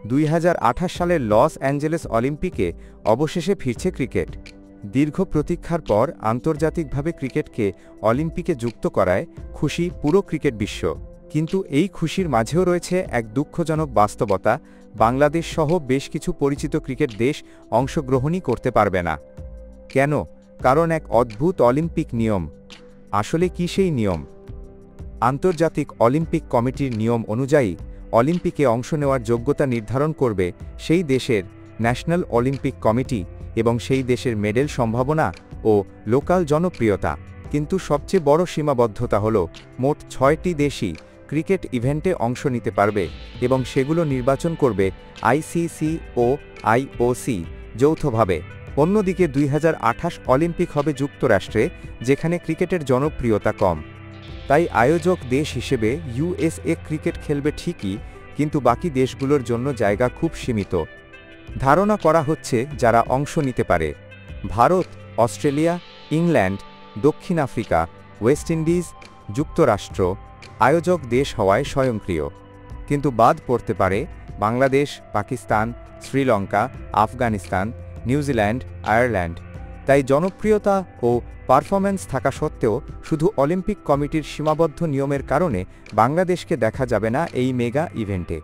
2028 সালের Los Angeles অলিম্পিকে অবশেষে ফিরছে ক্রিকেট। দীর্ঘ প্রতীক্ষার পর আন্তর্জাতিকভাবে ক্রিকেটকে অলিম্পিকে যুক্ত করায় খুশি পুরো ক্রিকেট বিশ্ব। কিন্তু এই খুশির মাঝেও রয়েছে এক দুঃখজনক বাস্তবতা, বাংলাদেশ সহ বেশ কিছু পরিচিত ক্রিকেট দেশ অংশগ্রহণই করতে পারবে না। কেন? কারণ এক অদ্ভুত অলিম্পিক নিয়ম। আসলে কি সেই নিয়ম? আন্তর্জাতিক অলিম্পিক কমিটির নিয়ম অনুযায়ী অলিম্পিকে অংশ নেওয়ার যোগ্যতা নির্ধারণ করবে সেই দেশের ন্যাশনাল অলিম্পিক কমিটি এবং সেই দেশের মেডেল সম্ভাবনা ও লোকাল জনপ্রিয়তা। কিন্তু সবচেয়ে বড় সীমাবদ্ধতা হল মোট 6টি দেশই ক্রিকেট ইভেন্টে অংশ নিতে পারবে এবং সেগুলো নির্বাচন করবে আইসিসি ও আইওসি যৌথভাবে। অন্যদিকে 2028 অলিম্পিক হবে যুক্তরাষ্ট্রে, যেখানে ক্রিকেটের জনপ্রিয়তা কম। তাই আয়োজক দেশ হিসেবে ইউএসএ ক্রিকেট খেলবে ঠিকই, কিন্তু বাকি দেশগুলোর জন্য জায়গা খুব সীমিত। ধারণা করা হচ্ছে যারা অংশ নিতে পারে: ভারত, অস্ট্রেলিয়া, ইংল্যান্ড, দক্ষিণ আফ্রিকা, ওয়েস্ট ইন্ডিজ, যুক্তরাষ্ট্র আয়োজক দেশ হওয়ায় স্বয়ংক্রিয়। কিন্তু বাদ পড়তে পারে বাংলাদেশ, পাকিস্তান, শ্রীলঙ্কা, আফগানিস্তান, নিউজিল্যান্ড, আয়ারল্যান্ড। তাই জনপ্রিয়তা ও পারফরম্যান্স থাকা সত্ত্বেও শুধু অলিম্পিক কমিটির সীমাবদ্ধ নিয়মের কারণে বাংলাদেশকে দেখা যাবে না এই মেগা ইভেন্টে।